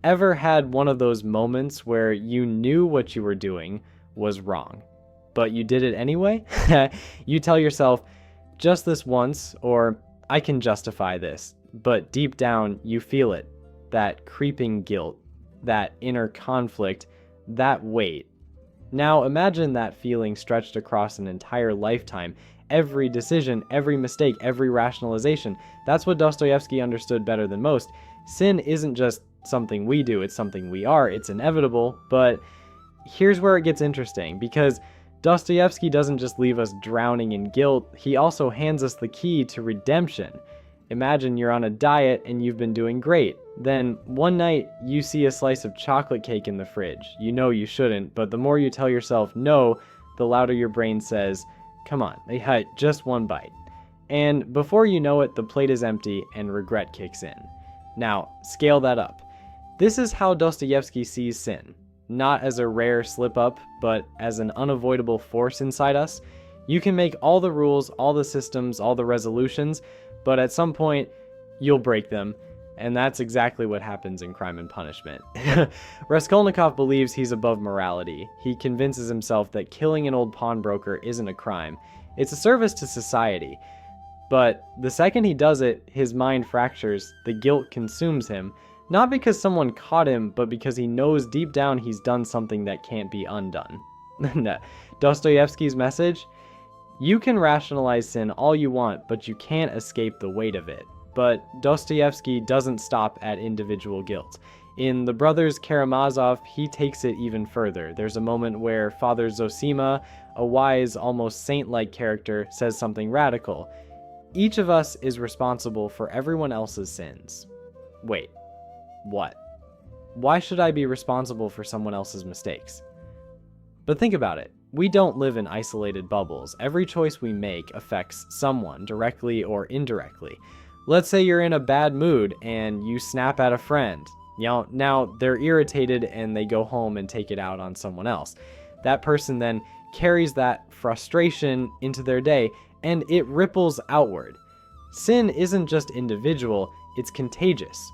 Ever had one of those moments where you knew what you were doing was wrong, but you did it anyway? You tell yourself, just this once, or I can justify this, but deep down you feel it, that creeping guilt, that inner conflict, that weight. Now imagine that feeling stretched across an entire lifetime. Every decision, every mistake, every rationalization. That's what Dostoevsky understood better than most. Sin isn't just something we do, it's something we are, it's inevitable, but here's where it gets interesting, because Dostoevsky doesn't just leave us drowning in guilt, he also hands us the key to redemption. Imagine you're on a diet and you've been doing great. Then one night you see a slice of chocolate cake in the fridge. You know you shouldn't, but the more you tell yourself no, the louder your brain says, come on, just one bite. And before you know it, the plate is empty and regret kicks in. Now, scale that up. This is how Dostoevsky sees sin. Not as a rare slip-up, but as an unavoidable force inside us. You can make all the rules, all the systems, all the resolutions, but at some point, you'll break them, and that's exactly what happens in Crime and Punishment. Raskolnikov believes he's above morality. He convinces himself that killing an old pawnbroker isn't a crime. It's a service to society. But the second he does it, his mind fractures, the guilt consumes him, not because someone caught him, but because he knows deep down he's done something that can't be undone. Dostoevsky's message? You can rationalize sin all you want, but you can't escape the weight of it. But Dostoevsky doesn't stop at individual guilt. In The Brothers Karamazov, he takes it even further. There's a moment where Father Zosima, a wise, almost saint-like character, says something radical. Each of us is responsible for everyone else's sins. Wait. What? Why should I be responsible for someone else's mistakes? But think about it. We don't live in isolated bubbles. Every choice we make affects someone, directly or indirectly. Let's say you're in a bad mood and you snap at a friend. Now they're irritated and they go home and take it out on someone else. That person then carries that frustration into their day and it ripples outward. Sin isn't just individual, it's contagious.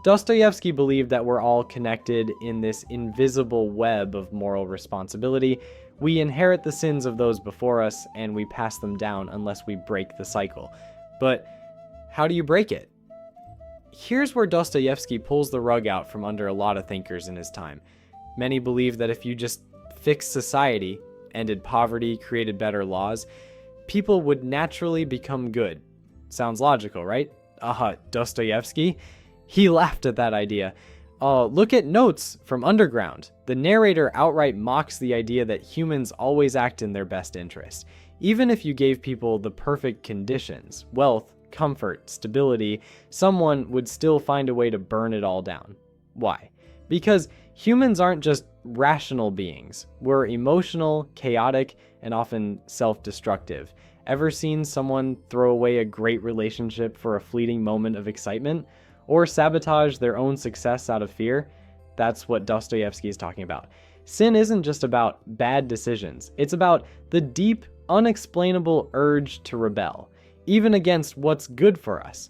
Dostoevsky believed that we're all connected in this invisible web of moral responsibility. We inherit the sins of those before us, and we pass them down unless we break the cycle. But how do you break it? Here's where Dostoevsky pulls the rug out from under a lot of thinkers in his time. Many believe that if you just fixed society, ended poverty, created better laws, people would naturally become good. Sounds logical, right? Dostoevsky? He laughed at that idea. Look at Notes from Underground. The narrator outright mocks the idea that humans always act in their best interest. Even if you gave people the perfect conditions, wealth, comfort, stability, someone would still find a way to burn it all down. Why? Because humans aren't just rational beings. We're emotional, chaotic, and often self-destructive. Ever seen someone throw away a great relationship for a fleeting moment of excitement? Or sabotage their own success out of fear? That's what Dostoevsky is talking about. Sin isn't just about bad decisions. It's about the deep, unexplainable urge to rebel, even against what's good for us.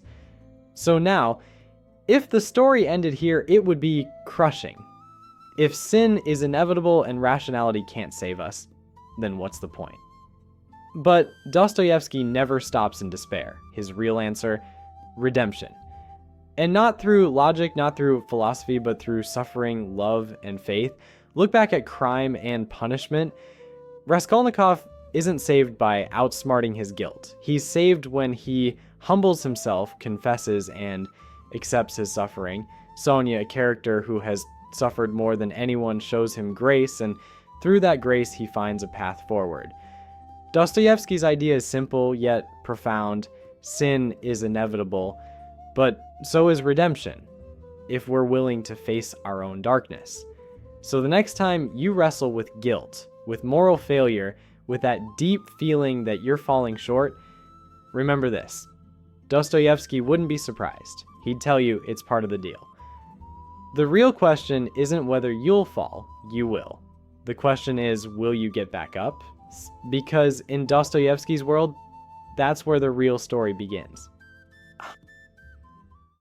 So now, if the story ended here, it would be crushing. If sin is inevitable and rationality can't save us, then what's the point? But Dostoevsky never stops in despair. His real answer, redemption. And not through logic, not through philosophy, but through suffering, love, and faith. Look back at Crime and Punishment. Raskolnikov isn't saved by outsmarting his guilt. He's saved when he humbles himself, confesses, and accepts his suffering. Sonia, a character who has suffered more than anyone, shows him grace, and through that grace he finds a path forward. Dostoevsky's idea is simple yet profound. Sin is inevitable, but so is redemption, if we're willing to face our own darkness. So the next time you wrestle with guilt, with moral failure, with that deep feeling that you're falling short, remember this. Dostoevsky wouldn't be surprised. He'd tell you it's part of the deal. The real question isn't whether you'll fall, you will. The question is, will you get back up? Because in Dostoevsky's world, that's where the real story begins.